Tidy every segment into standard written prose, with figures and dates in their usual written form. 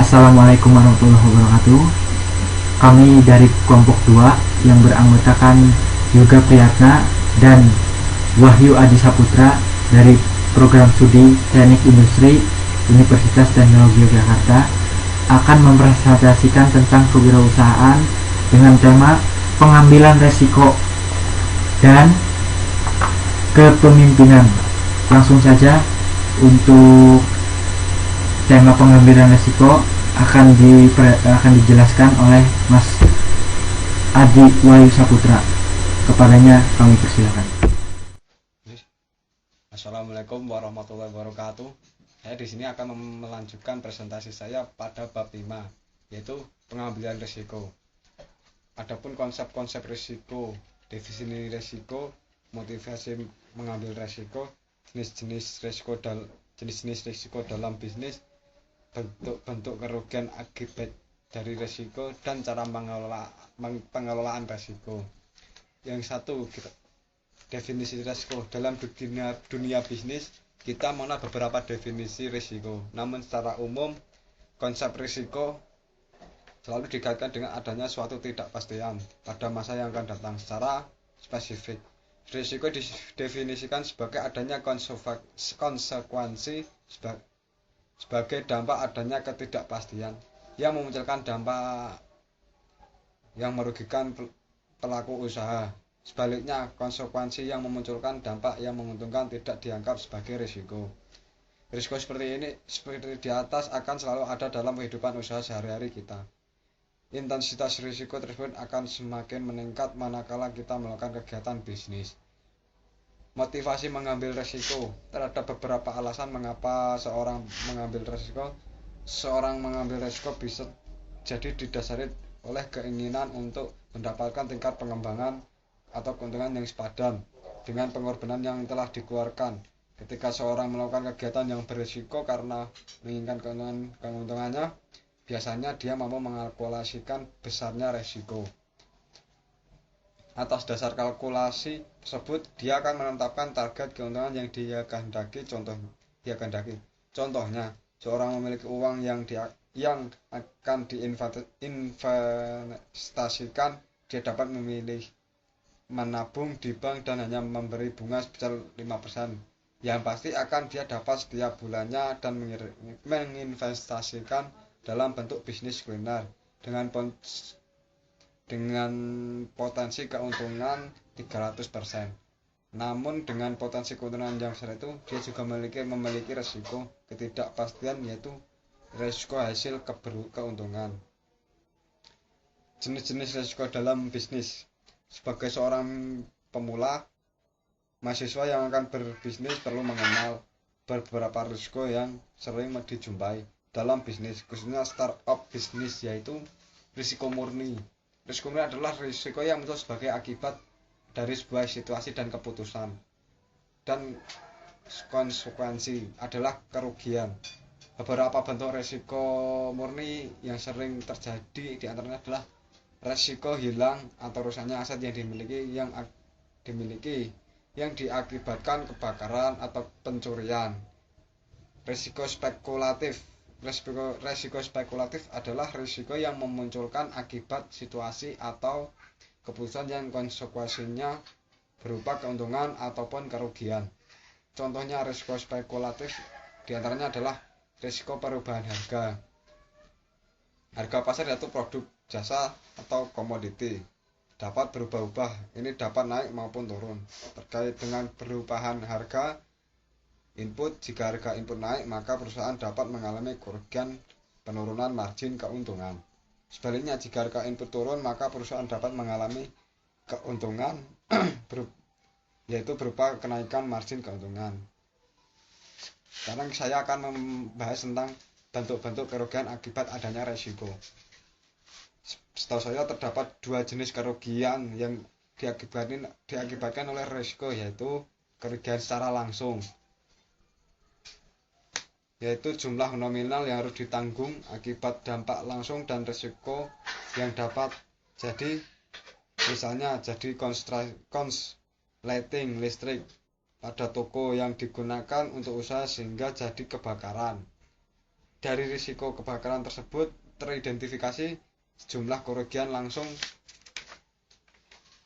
Assalamualaikum warahmatullahi wabarakatuh. Kami dari kelompok 2 yang beranggotakan Yoga Priyatna dan Wahyu Adi Saputra dari program studi Teknik Industri Universitas Teknologi Yogyakarta akan mempresentasikan tentang kewirausahaan dengan tema pengambilan resiko dan kepemimpinan. Langsung saja untuk tema pengambilan resiko akan dijelaskan oleh Mas Adi Wahyu Saputra. Kepadanya kami persilakan. Assalamualaikum warahmatullahi wabarakatuh. Saya di sini akan melanjutkan presentasi saya pada bab 5, yaitu pengambilan risiko. Adapun konsep-konsep risiko, definisi risiko, motivasi mengambil risiko, jenis-jenis risiko dalam bisnis, bentuk-bentuk kerugian akibat dari risiko, dan cara pengelolaan risiko. Yang satu, definisi risiko. Dalam dunia bisnis, kita mengenal beberapa definisi risiko. Namun secara umum, konsep risiko selalu dikaitkan dengan adanya suatu ketidakpastian pada masa yang akan datang. Secara spesifik, risiko didefinisikan sebagai adanya konsekuensi sebagai dampak adanya ketidakpastian yang memunculkan dampak yang merugikan pelaku usaha. Sebaliknya, konsekuensi yang memunculkan dampak yang menguntungkan tidak dianggap sebagai risiko. Risiko seperti di atas akan selalu ada dalam kehidupan usaha sehari-hari kita. Intensitas risiko tersebut akan semakin meningkat manakala kita melakukan kegiatan bisnis. Motivasi mengambil risiko. Terhadap beberapa alasan mengapa seorang mengambil risiko. Seorang mengambil risiko bisa jadi didasari oleh keinginan untuk mendapatkan tingkat pengembangan atau keuntungan yang sepadan dengan pengorbanan yang telah dikeluarkan. Ketika seorang melakukan kegiatan yang berisiko karena menginginkan keuntungannya, biasanya dia mampu mengalkulasikan besarnya risiko. Atas dasar kalkulasi tersebut, dia akan menetapkan target keuntungan yang dia kehendaki. Contohnya, seorang memiliki uang yang akan diinvestasikan, dia dapat memilih menabung di bank dan hanya memberi bunga sebesar 5%. Yang pasti akan dia dapat setiap bulannya dan menginvestasikan dalam bentuk bisnis kuliner dengan potensi keuntungan 300%. Namun dengan potensi keuntungan yang besar itu, dia juga memiliki risiko ketidakpastian, yaitu risiko hasil keuntungan. Jenis-jenis risiko dalam bisnis. Sebagai seorang pemula, mahasiswa yang akan berbisnis perlu mengenal beberapa risiko yang sering dijumpai dalam bisnis, khususnya startup bisnis, yaitu risiko murni. Risiko murni adalah risiko yang muncul sebagai akibat dari sebuah situasi dan keputusan, dan konsekuensi adalah kerugian. Beberapa bentuk risiko murni yang sering terjadi diantaranya adalah risiko hilang atau rusaknya aset yang dimiliki yang diakibatkan kebakaran atau pencurian. Risiko spekulatif. Risiko spekulatif adalah risiko yang memunculkan akibat situasi atau keputusan yang konsekuensinya berupa keuntungan ataupun kerugian. Contohnya risiko spekulatif diantaranya adalah risiko perubahan harga. Harga pasar, yaitu produk, jasa, atau komoditi, dapat berubah-ubah. Ini dapat naik maupun turun. Terkait dengan perubahan harga input, jika harga input naik, maka perusahaan dapat mengalami kerugian penurunan margin keuntungan. Sebaliknya, jika harga input turun, maka perusahaan dapat mengalami keuntungan yaitu berupa kenaikan margin keuntungan. Sekarang saya akan membahas tentang bentuk-bentuk kerugian akibat adanya risiko. Setahu saya terdapat dua jenis kerugian yang diakibatkan oleh risiko, yaitu kerugian secara langsung, yaitu jumlah nominal yang harus ditanggung akibat dampak langsung, dan risiko yang dapat jadi, misalnya jadi konsleting listrik pada toko yang digunakan untuk usaha sehingga jadi kebakaran. Dari risiko kebakaran tersebut teridentifikasi sejumlah kerugian langsung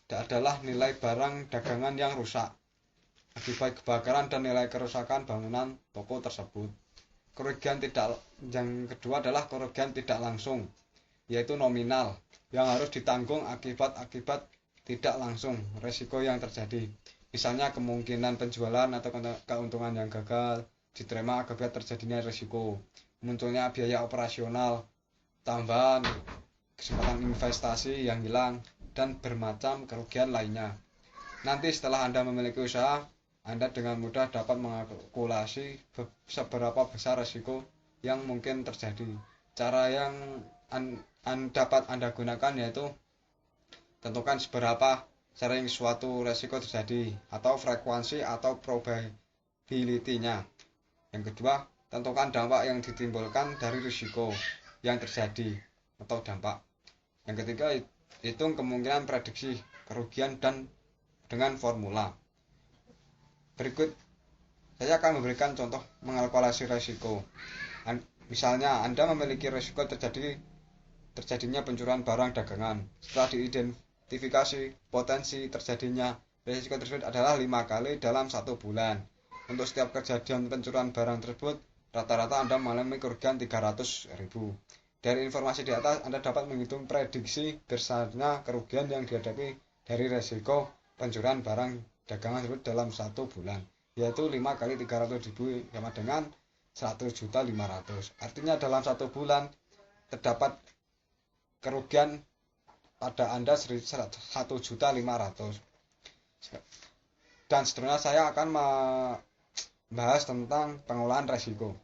adalah nilai barang dagangan yang rusak akibat kebakaran dan nilai kerusakan bangunan toko tersebut. Yang kedua adalah kerugian tidak langsung, yaitu nominal yang harus ditanggung akibat tidak langsung risiko yang terjadi. Misalnya kemungkinan penjualan atau keuntungan yang gagal diterima akibat terjadinya risiko, munculnya biaya operasional tambahan, kesempatan investasi yang hilang, dan bermacam kerugian lainnya. Nanti setelah Anda memiliki usaha, Anda dengan mudah dapat mengalkulasi seberapa besar risiko yang mungkin terjadi. Cara yang dapat Anda gunakan yaitu tentukan seberapa sering suatu risiko terjadi atau frekuensi atau probability-nya. Yang kedua, tentukan dampak yang ditimbulkan dari risiko yang terjadi atau dampak. Yang ketiga, hitung kemungkinan prediksi kerugian dan dengan formula. Berikut saya akan memberikan contoh mengalkulasi risiko. Misalnya Anda memiliki risiko terjadinya pencurian barang dagangan. Setelah diidentifikasi potensi terjadinya risiko tersebut adalah 5 kali dalam 1 bulan. Untuk setiap kejadian pencurian barang tersebut, rata-rata Anda mengalami kerugian 300.000. Dari informasi di atas, Anda dapat menghitung prediksi besarnya kerugian yang dihadapi dari risiko pencurian barang dagangan tersebut dalam 1 bulan, yaitu 5 kali 300.000 sama dengan 100.500. Artinya dalam 1 bulan terdapat kerugian pada Anda 1.500.000. Dan seterusnya saya akan membahas tentang pengolahan risiko.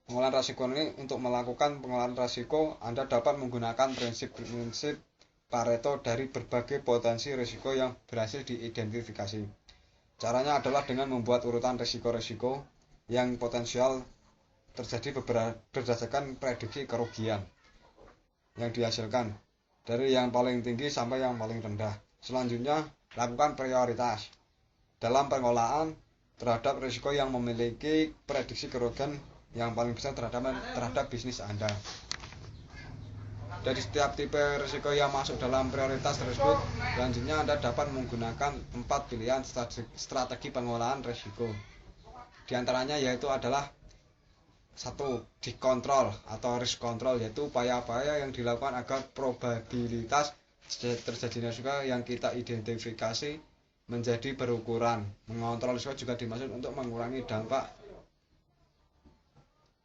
Pengolahan risiko ini, untuk melakukan pengolahan risiko, Anda dapat menggunakan prinsip Pareto dari berbagai potensi risiko yang berhasil diidentifikasi. Caranya adalah dengan membuat urutan risiko-risiko yang potensial terjadi berdasarkan prediksi kerugian yang dihasilkan, dari yang paling tinggi sampai yang paling rendah. Selanjutnya, lakukan prioritas dalam pengolahan terhadap risiko yang memiliki prediksi kerugian yang paling besar terhadap bisnis Anda. Dari setiap tipe risiko yang masuk dalam prioritas tersebut, selanjutnya Anda dapat menggunakan 4 pilihan strategi pengolahan risiko. Di antaranya yaitu adalah 1. Dikontrol atau risk control, yaitu upaya-upaya yang dilakukan agar probabilitas terjadinya risiko yang kita identifikasi menjadi berukuran. Mengontrol risiko juga dimaksud untuk mengurangi dampak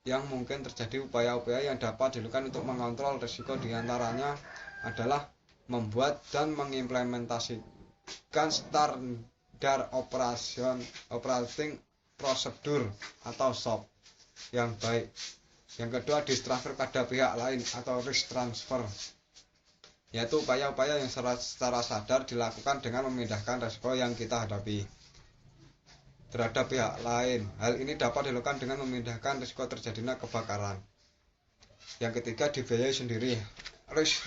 yang mungkin terjadi. Upaya-upaya yang dapat dilakukan untuk mengontrol risiko diantaranya adalah membuat dan mengimplementasikan standar operating procedure atau SOP yang baik. Yang kedua, distransfer pada pihak lain atau risk transfer, yaitu upaya-upaya yang secara sadar dilakukan dengan memindahkan risiko yang kita hadapi terhadap pihak lain. Hal ini dapat dilakukan dengan memindahkan risiko terjadinya kebakaran. Yang ketiga, dibiayai sendiri, risk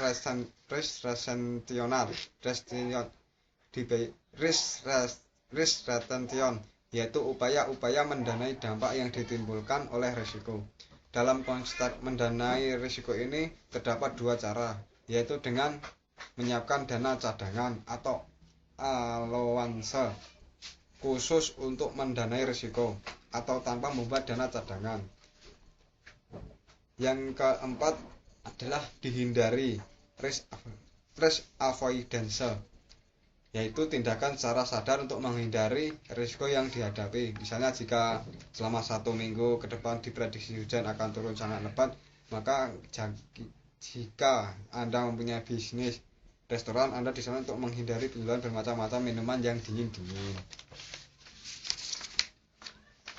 retention, yaitu upaya-upaya mendanai dampak yang ditimbulkan oleh risiko. Dalam konteks mendanai risiko ini terdapat 2 cara, yaitu dengan menyiapkan dana cadangan atau allowance khusus untuk mendanai risiko, atau tanpa membuat dana cadangan. Yang keempat adalah dihindari, risk avoidance, yaitu tindakan secara sadar untuk menghindari risiko yang dihadapi. Misalnya jika selama 1 minggu ke depan diprediksi hujan akan turun sangat lebat, maka jika Anda mempunyai bisnis restoran, Anda disana untuk menghindari penjualan bermacam-macam minuman yang dingin-dingin.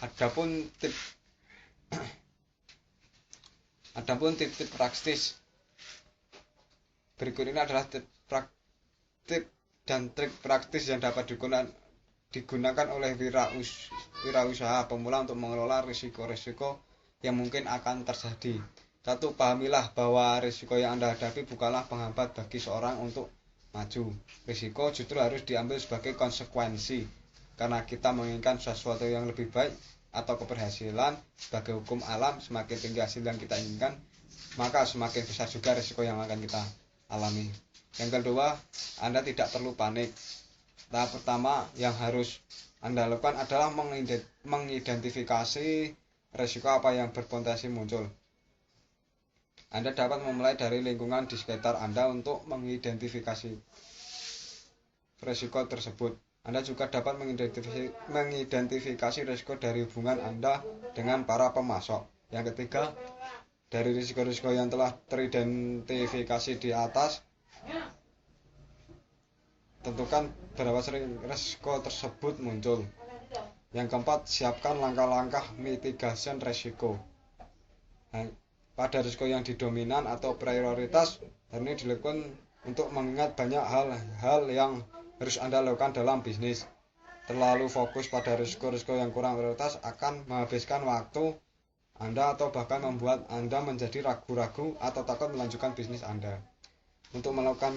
Adapun tip-tip praktis berikut ini adalah tip dan trik praktis yang dapat digunakan oleh wirausaha pemula untuk mengelola risiko-risiko yang mungkin akan terjadi. 1. Pahamilah bahwa risiko yang Anda hadapi bukanlah penghambat bagi seorang untuk maju. Risiko justru harus diambil sebagai konsekuensi karena kita menginginkan sesuatu yang lebih baik atau keberhasilan sebagai hukum alam, semakin tinggi hasil yang kita inginkan, maka semakin besar juga risiko yang akan kita alami. Yang kedua, Anda tidak perlu panik. Tahap pertama yang harus Anda lakukan adalah mengidentifikasi risiko apa yang berpotensi muncul. Anda dapat memulai dari lingkungan di sekitar Anda untuk mengidentifikasi risiko tersebut. Anda juga dapat mengidentifikasi risiko dari hubungan Anda dengan para pemasok. Yang ketiga, dari risiko-risiko yang telah teridentifikasi di atas, tentukan berapa sering risiko tersebut muncul. Yang keempat, siapkan langkah-langkah mitigasi risiko. Pada risiko yang didominan atau prioritas, ini dilakukan untuk mengingat banyak hal yang harus Anda lakukan dalam bisnis. Terlalu fokus pada risiko-risiko yang kurang prioritas akan menghabiskan waktu Anda atau bahkan membuat Anda menjadi ragu-ragu atau takut melanjutkan bisnis Anda. Untuk melakukan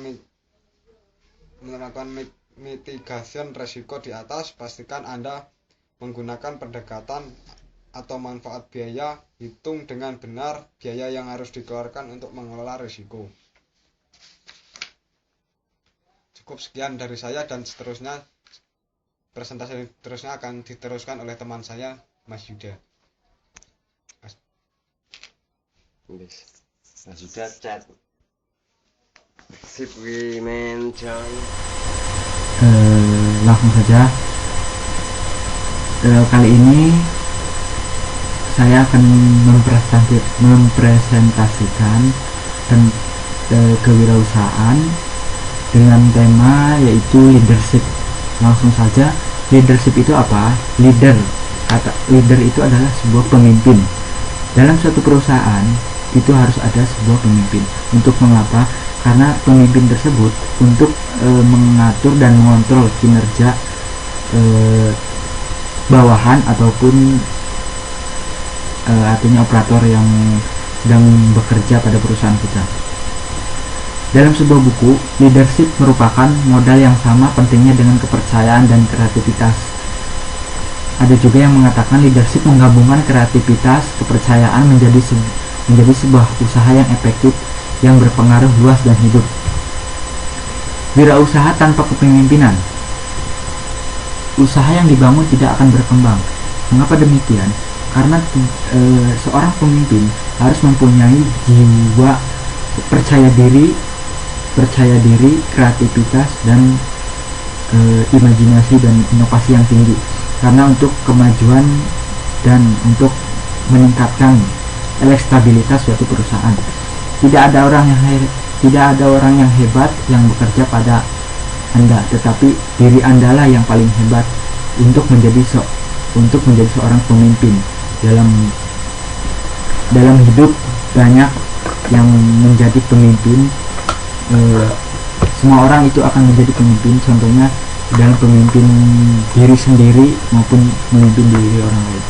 mitigasi risiko di atas, pastikan Anda menggunakan pendekatan atau manfaat biaya. Hitung dengan benar biaya yang harus dikeluarkan untuk mengelola risiko. Cukup sekian dari saya, dan seterusnya presentasi terusnya akan diteruskan oleh teman saya, Mas Yuda. Mas Yuda chat. Sip we man John. Langsung saja. Kali ini saya akan mempresentasikan kewirausahaan dengan tema yaitu leadership. Langsung saja, leadership itu apa? Leader itu adalah sebuah pemimpin. Dalam suatu perusahaan itu harus ada sebuah pemimpin. Untuk mengapa? Karena pemimpin tersebut untuk mengatur dan mengontrol kinerja bawahan ataupun artinya operator yang sedang bekerja pada perusahaan kita. Dalam sebuah buku, leadership merupakan modal yang sama pentingnya dengan kepercayaan dan kreativitas. Ada juga yang mengatakan leadership menggabungkan kreativitas, kepercayaan menjadi sebuah usaha yang efektif yang berpengaruh luas dan hidup. Wirausaha tanpa kepemimpinan, usaha yang dibangun tidak akan berkembang. Mengapa demikian? Karena seorang pemimpin harus mempunyai jiwa percaya diri, kreativitas, dan imajinasi dan inovasi yang tinggi. Karena untuk kemajuan dan untuk meningkatkan elektabilitas suatu perusahaan, tidak ada orang yang hebat yang bekerja pada Anda, tetapi diri Anda lah yang paling hebat untuk menjadi seorang pemimpin. Dalam hidup banyak yang menjadi pemimpin. Semua orang itu akan menjadi pemimpin, contohnya dalam pemimpin diri sendiri maupun memimpin diri orang lain.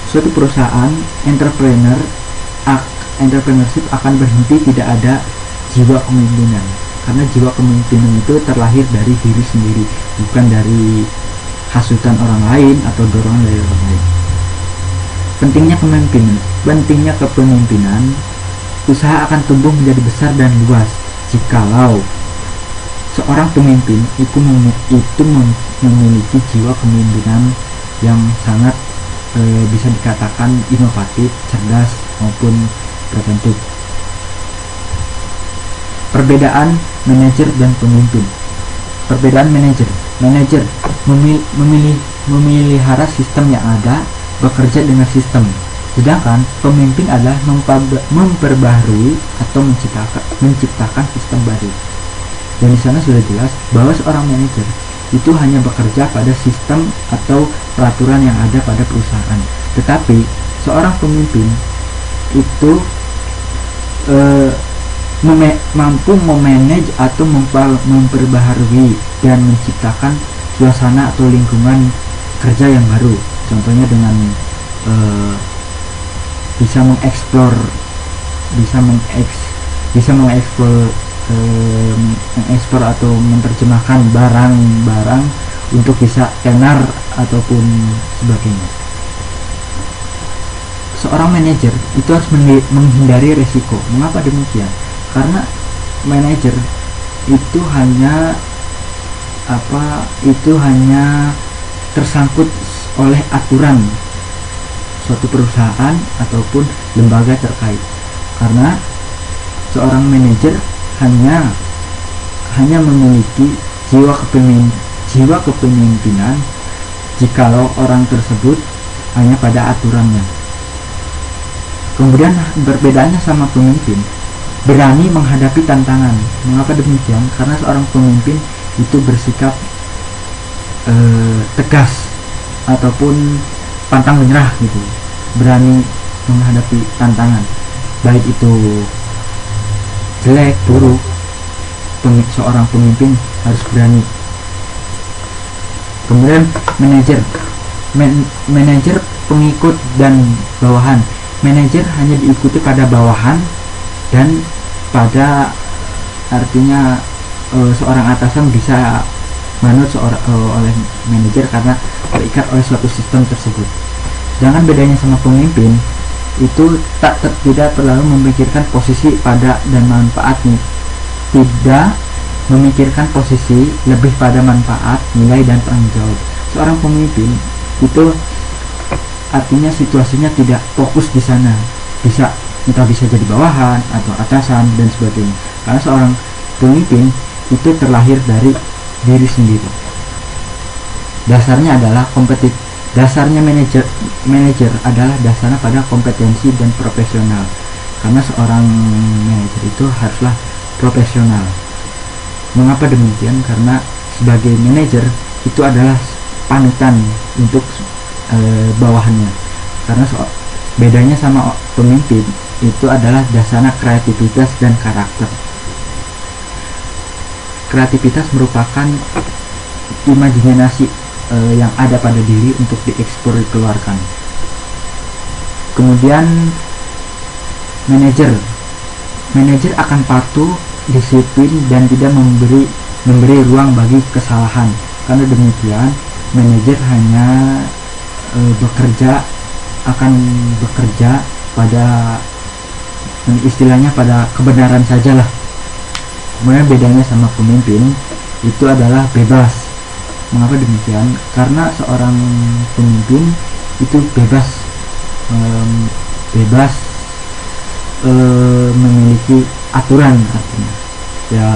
Suatu perusahaan entrepreneurship akan berhenti tidak ada jiwa kepemimpinan, karena jiwa kepemimpinan itu terlahir dari diri sendiri, bukan dari hasutan orang lain atau dorongan dari orang lain. Pentingnya kepemimpinan, usaha akan tumbuh menjadi besar dan luas jikalau seorang pemimpin itu memiliki jiwa kepemimpinan yang sangat bisa dikatakan inovatif, cerdas maupun preventif. Perbedaan manajer dan pemimpin. Perbedaan manajer memelihara sistem yang ada, bekerja dengan sistem, sedangkan pemimpin adalah memperbaharui atau menciptakan sistem baru. Dan di sana sudah jelas bahwa seorang manajer itu hanya bekerja pada sistem atau peraturan yang ada pada perusahaan. Tetapi seorang pemimpin itu mampu memanage atau memperbaharui dan menciptakan suasana atau lingkungan kerja yang baru. Contohnya dengan bisa mengeksplor atau menerjemahkan barang-barang untuk bisa tenar ataupun sebagainya. Seorang manajer itu harus menghindari resiko. Mengapa demikian? Karena manajer itu hanya tersangkut oleh aturan suatu perusahaan ataupun lembaga terkait. Karena seorang manajer hanya memiliki jiwa kepemimpinan jikalau orang tersebut hanya pada aturannya. Kemudian perbedaannya sama pemimpin, berani menghadapi tantangan. Mengapa demikian? Karena seorang pemimpin itu bersikap tegas ataupun pantang menyerah gitu, berani menghadapi tantangan, baik itu jelek buruk. Seorang pemimpin harus berani. Kemudian manajer pengikut dan bawahan. Manajer hanya diikuti pada bawahan dan pada, artinya seorang atasan bisa manut oleh manajer karena terikat oleh suatu sistem tersebut. Sedangkan bedanya sama pemimpin itu tidak terlalu memikirkan posisi pada dan manfaatnya, tidak memikirkan posisi, lebih pada manfaat, nilai dan tanggung jawab. Seorang pemimpin itu artinya situasinya tidak fokus di sana, entah bisa jadi bawahan atau atasan dan sebagainya. Karena seorang pemimpin itu terlahir dari diri sendiri. Dasarnya adalah dasarnya manajer adalah dasarnya pada kompetensi dan profesional. Karena seorang manajer itu haruslah profesional. Mengapa demikian? Karena sebagai manajer itu adalah panutan untuk bawahannya. Karena bedanya sama pemimpin itu adalah dasarnya kreativitas dan karakter. Kreativitas merupakan imajinasi yang ada pada diri untuk dieksplor, dikeluarkan. Kemudian manajer akan patuh, disiplin dan tidak memberi ruang bagi kesalahan. Karena demikian manajer hanya akan bekerja pada, istilahnya pada kebenaran sajalah. Kemudian bedanya sama pemimpin itu adalah bebas. Mengapa demikian? Karena seorang pemimpin itu bebas memiliki aturan, artinya ya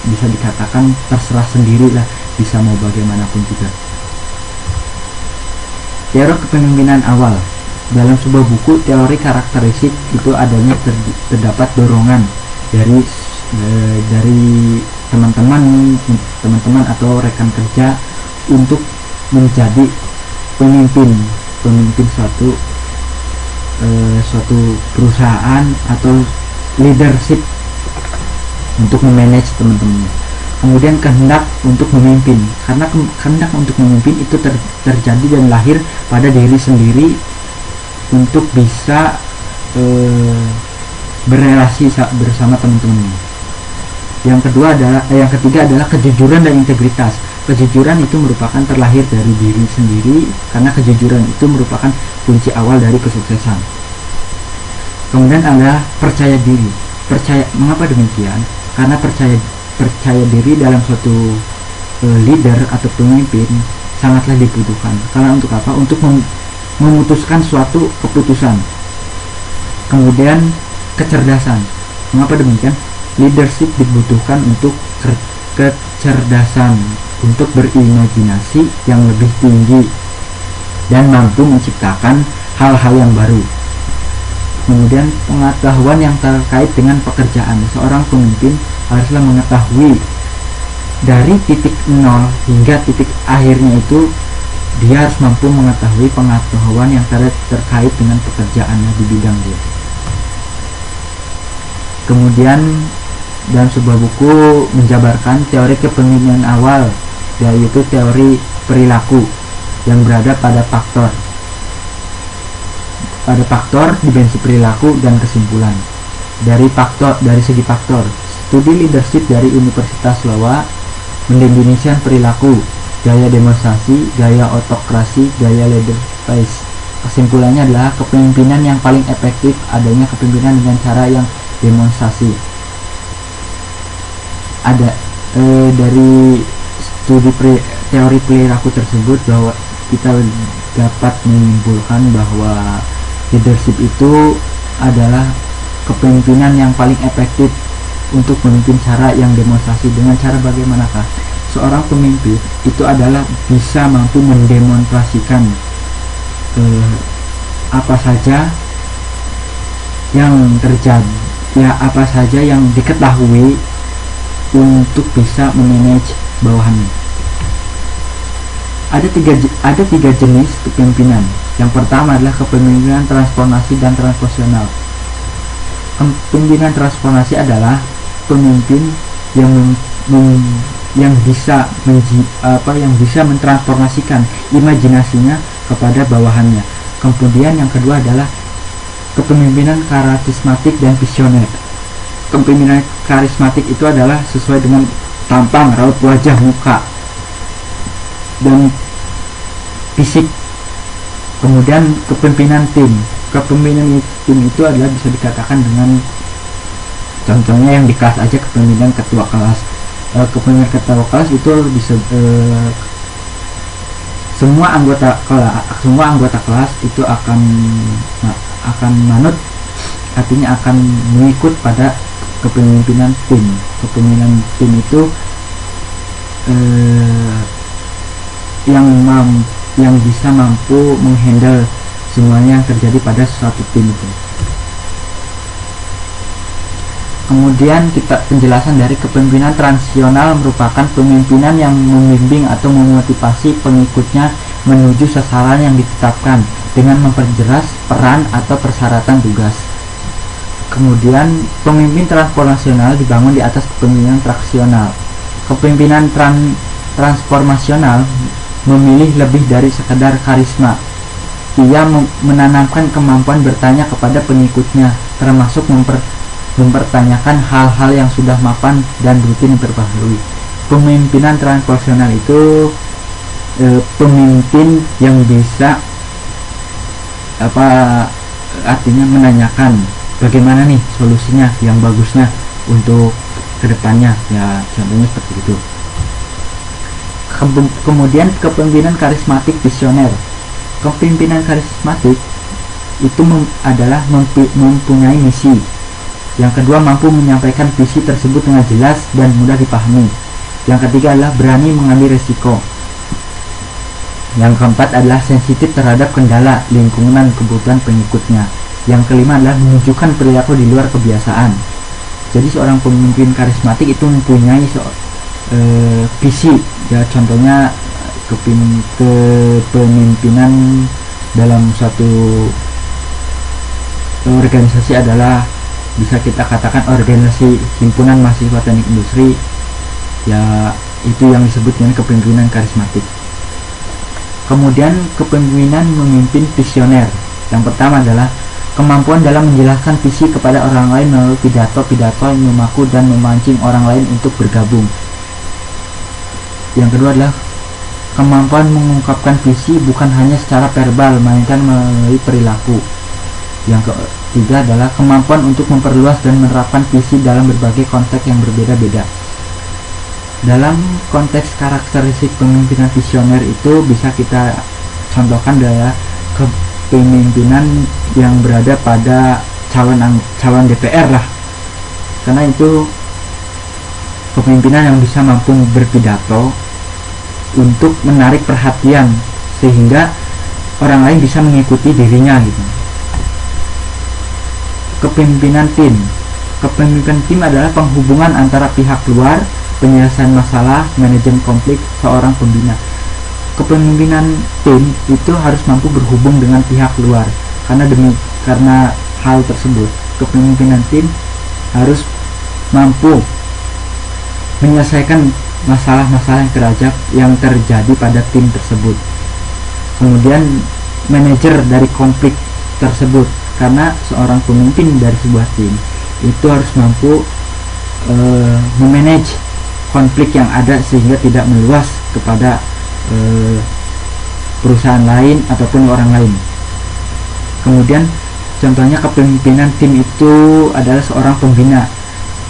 bisa dikatakan terserah sendirilah, bisa mau bagaimanapun juga. Teori kepemimpinan awal. Dalam sebuah buku teori karakteristik itu adanya terdapat dorongan dari teman-teman atau rekan kerja untuk menjadi pemimpin suatu perusahaan atau leadership untuk memanage teman-temannya. Kemudian kehendak untuk memimpin, karena kehendak untuk memimpin itu terjadi dan lahir pada diri sendiri untuk bisa berelasi bersama teman-temannya. Yang ketiga adalah kejujuran dan integritas. Kejujuran itu merupakan terlahir dari diri sendiri, karena kejujuran itu merupakan kunci awal dari kesuksesan. Kemudian adalah percaya diri. Mengapa demikian? Karena percaya diri dalam suatu leader atau pemimpin sangatlah dibutuhkan. Karena untuk apa? Untuk memutuskan suatu keputusan. Kemudian kecerdasan. Mengapa demikian? Leadership dibutuhkan untuk kecerdasan, untuk berimajinasi yang lebih tinggi dan mampu menciptakan hal-hal yang baru. Kemudian pengetahuan yang terkait dengan pekerjaan. Seorang pemimpin haruslah mengetahui dari titik nol hingga titik akhirnya itu, dia harus mampu mengetahui pengetahuan yang terkait dengan pekerjaannya di bidang dia. Kemudian dalam sebuah buku menjabarkan teori kepemimpinan awal, yaitu teori perilaku yang berada pada faktor dimensi perilaku dan kesimpulan. Dari segi faktor, studi leadership dari Universitas Iowa mendefinisikan perilaku gaya demonstrasi, gaya otokrasi, gaya leadership. Kesimpulannya adalah kepemimpinan yang paling efektif adanya kepemimpinan dengan cara yang demonstrasi. Ada dari studi teori perilaku tersebut bahwa kita dapat menyimpulkan bahwa leadership itu adalah kepemimpinan yang paling efektif untuk memimpin cara yang demonstrasi. Dengan cara bagaimanakah? Seorang pemimpin itu adalah bisa mampu mendemonstrasikan apa saja yang terjadi, ya apa saja yang diketahui untuk bisa memanage bawahannya. Ada tiga jenis kepemimpinan. Yang pertama adalah kepemimpinan transformasi dan transformasional. Kepemimpinan transformasi adalah pemimpin yang bisa mentransformasikan imajinasinya kepada bawahannya. Kemudian yang kedua adalah kepemimpinan karismatik dan visioner. Kepemimpinan karismatik itu adalah sesuai dengan tampang, raut wajah, muka, dan fisik. Kemudian kepemimpinan tim. Kepemimpinan tim itu adalah bisa dikatakan dengan contohnya yang di kelas aja, kepemimpinan ketua kelas. Kepemimpinan ketua kelas itu bisa semua anggota kelas itu akan manut, artinya akan mengikut pada kepemimpinan tim. Kepemimpinan tim itu yang bisa mampu menghandle semuanya yang terjadi pada suatu tim itu. Kemudian kita penjelasan dari kepemimpinan transisional merupakan pemimpinan yang membimbing atau memotivasi pengikutnya menuju sasaran yang ditetapkan dengan memperjelas peran atau persyaratan tugas. Kemudian pemimpin transformasional dibangun di atas kepemimpinan traksional. Kepemimpinan transformasional memilih lebih dari sekedar karisma. Ia menanamkan kemampuan bertanya kepada pengikutnya, termasuk mempertanyakan hal-hal yang sudah mapan dan rutin diperbaharui. Pemimpinan transformasional itu pemimpin yang bisa artinya menanyakan bagaimana nih solusinya yang bagusnya untuk kedepannya, ya contohnya seperti itu. Kemudian kepemimpinan karismatik visioner. Kepemimpinan karismatik itu adalah mempunyai misi. Yang kedua, mampu menyampaikan visi tersebut dengan jelas dan mudah dipahami. Yang ketiga adalah berani mengambil resiko. Yang keempat adalah sensitif terhadap kendala lingkungan kebutuhan pengikutnya. Yang kelima adalah menunjukkan perilaku di luar kebiasaan. Jadi seorang pemimpin karismatik itu mempunyai visi, ya contohnya kepemimpinan dalam suatu organisasi adalah bisa kita katakan organisasi himpunan mahasiswa teknik industri, ya itu yang disebut dengan kepemimpinan karismatik. Kemudian kepemimpinan memimpin visioner. Yang pertama adalah kemampuan dalam menjelaskan visi kepada orang lain melalui pidato-pidato yang memaku dan memancing orang lain untuk bergabung. Yang kedua adalah kemampuan mengungkapkan visi bukan hanya secara verbal, melainkan melalui perilaku. Yang ketiga adalah kemampuan untuk memperluas dan menerapkan visi dalam berbagai konteks yang berbeda-beda. Dalam konteks karakteristik pemimpinan visioner itu bisa kita contohkan adalah kepemimpinan yang berada pada calon DPR lah, karena itu kepemimpinan yang bisa mampu berpidato untuk menarik perhatian sehingga orang lain bisa mengikuti dirinya gitu. Kepemimpinan tim. Kepemimpinan tim adalah penghubungan antara pihak luar, penyelesaian masalah, manajemen konflik seorang pembina. Kepemimpinan tim itu harus mampu berhubung dengan pihak luar. Karena hal tersebut, kepemimpinan tim harus mampu menyelesaikan masalah-masalah yang terjadi pada tim tersebut. Kemudian manajer dari konflik tersebut, karena seorang pemimpin dari sebuah tim itu harus mampu memanage konflik yang ada sehingga tidak meluas kepada perusahaan lain ataupun orang lain. Kemudian contohnya kepemimpinan tim itu adalah seorang pembina.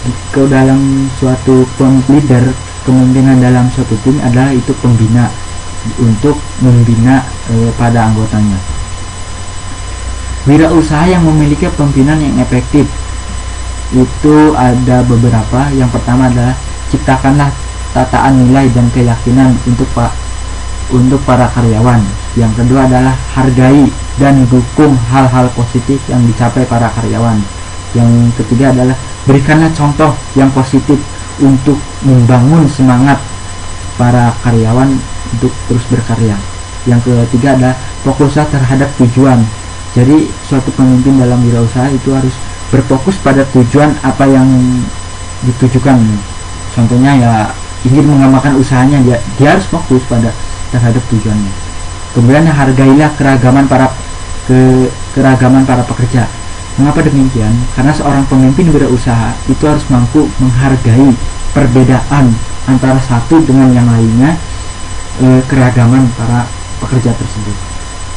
Jika dalam suatu leader, kepemimpinan dalam suatu tim adalah itu pembina untuk membina pada anggotanya. Wirausaha yang memiliki kepemimpinan yang efektif itu ada beberapa. Yang pertama adalah ciptakanlah tataan nilai dan keyakinan untuk para karyawan. Yang kedua adalah hargai dan dukung hal-hal positif yang dicapai para karyawan. Yang ketiga adalah berikanlah contoh yang positif untuk membangun semangat para karyawan untuk terus berkarya. Yang ketiga adalah fokuslah terhadap tujuan. Jadi suatu pemimpin dalam wirausaha itu harus berfokus pada tujuan apa yang ditujukan. Contohnya ya ingin mengembangkan usahanya, dia harus fokus pada terhadap tujuannya. Kemudian hargailah keragaman para pekerja. Mengapa demikian? Karena seorang pemimpin wirausaha itu harus mampu menghargai perbedaan antara satu dengan yang lainnya, keragaman para pekerja tersebut.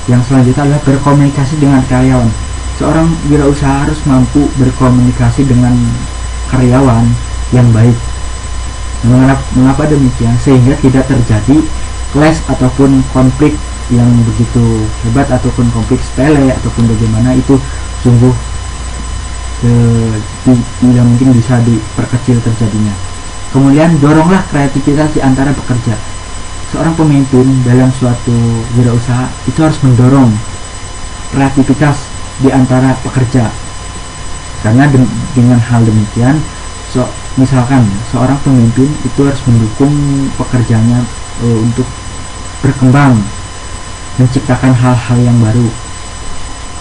Yang selanjutnya adalah berkomunikasi dengan karyawan. Seorang wirausaha harus mampu berkomunikasi dengan karyawan yang baik. Mengapa demikian? Sehingga tidak terjadi clash ataupun konflik yang begitu hebat, ataupun konflik sepele ataupun bagaimana, itu sungguh tidak mungkin bisa diperkecil terjadinya. Kemudian doronglah kreativitas di antara pekerja. Seorang pemimpin dalam suatu wirausaha itu harus mendorong kreativitas di antara pekerja. Karena dengan hal demikian, misalkan seorang pemimpin itu harus mendukung pekerjanya untuk berkembang, menciptakan hal-hal yang baru.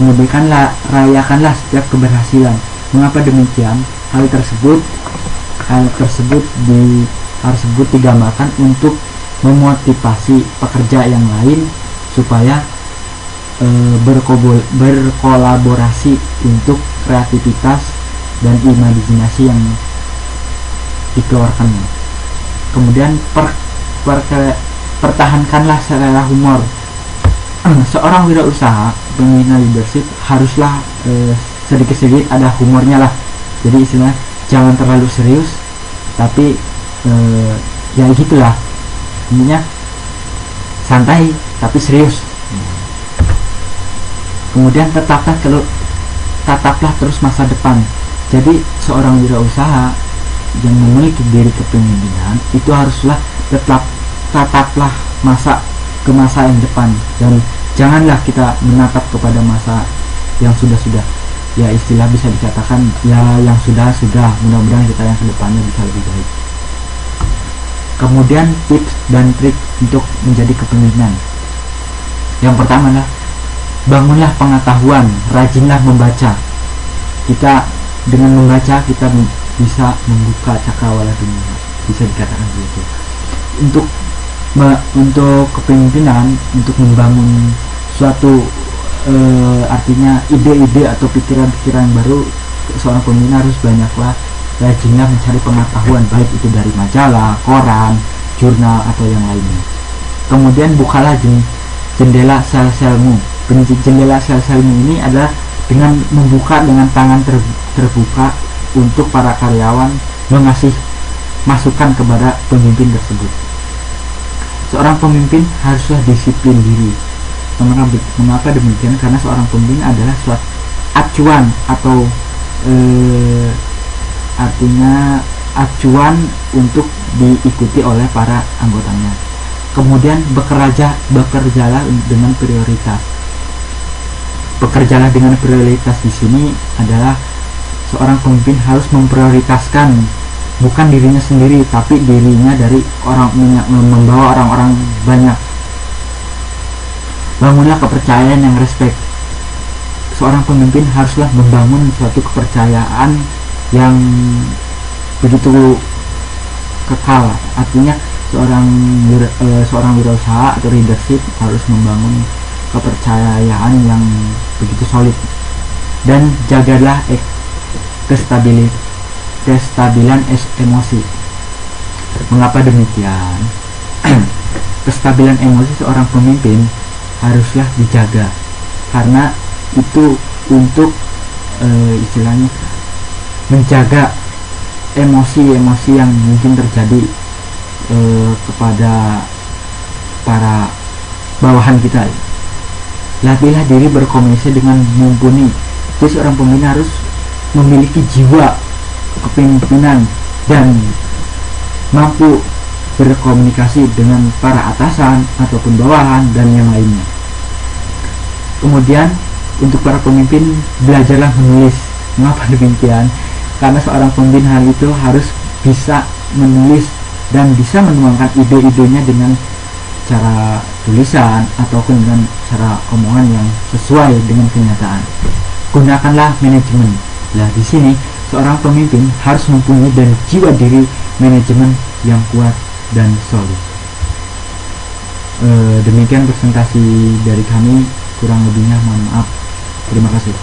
Kemudian rayakanlah setiap keberhasilan. Mengapa demikian? Hal tersebut digambarkan untuk memotivasi pekerja yang lain supaya berkolaborasi untuk kreativitas dan imajinasi yang dikeluarkannya. Kemudian pertahankanlah selera humor. Seorang wirausaha, pembina leadership, haruslah sedikit-sedikit ada humornya lah. Jadi istilahnya jangan terlalu serius, tapi ya gitulah, intinya santai tapi serius. Kemudian tataplah terus masa depan. Jadi seorang wirausaha yang memiliki diri kepemimpinan itu haruslah tataplah masa yang depan, dan janganlah kita menatap kepada masa yang sudah. Ya istilah bisa dikatakan ya yang sudah. Mudah-mudahan kita yang kedepannya bisa lebih baik. Kemudian tips dan trik untuk menjadi kepemimpinan. Yang pertama adalah bangunlah pengetahuan, rajinlah membaca. Kita dengan membaca kita bisa membuka cakrawala dunia, bisa dikatakan begitu. Untuk kepemimpinan, untuk membangun suatu artinya ide-ide atau pikiran-pikiran baru, seorang pemimpin harus banyaklah rajinlah mencari pengetahuan, baik itu dari majalah, koran, jurnal atau yang lainnya. Kemudian bukalah jendela sel-selmu. Jendela sel-selmu ini adalah dengan membuka dengan tangan terbuka untuk para karyawan mengasih masukan kepada pemimpin tersebut. Seorang pemimpin haruslah disiplin diri. Mengapa demikian? Karena seorang pemimpin adalah suatu acuan atau artinya acuan untuk diikuti oleh para anggotanya. Kemudian bekerjalah dengan prioritas. Bekerjalah dengan prioritas di sini adalah seorang pemimpin harus memprioritaskan bukan dirinya sendiri, tapi dirinya dari membawa orang-orang banyak. Bangunlah kepercayaan yang respect. Seorang pemimpin haruslah membangun suatu kepercayaan yang begitu kekal. Artinya seorang wirausaha atau leadership harus membangun kepercayaan yang begitu solid. Dan jagalah kestabilan emosi. Mengapa demikian? kestabilan emosi seorang pemimpin haruslah dijaga, karena itu untuk istilahnya menjaga emosi-emosi yang mungkin terjadi kepada para bawahan kita. Latihlah diri berkomunikasi dengan mumpuni. Jadi seorang pemimpin harus memiliki jiwa kepemimpinan dan mampu berkomunikasi dengan para atasan ataupun bawahan dan yang lainnya. Kemudian untuk para pemimpin, belajarlah menulis. Mengapa demikian? Karena seorang pemimpin hal itu harus bisa menulis dan bisa menuangkan ide-idenya dengan cara tulisan ataupun dengan cara omongan yang sesuai dengan kenyataan. Gunakanlah manajemen. Nah, di sini seorang pemimpin harus mempunyai dan jiwa diri manajemen yang kuat dan solid. Demikian presentasi dari kami, kurang lebihnya mohon maaf. Terima kasih.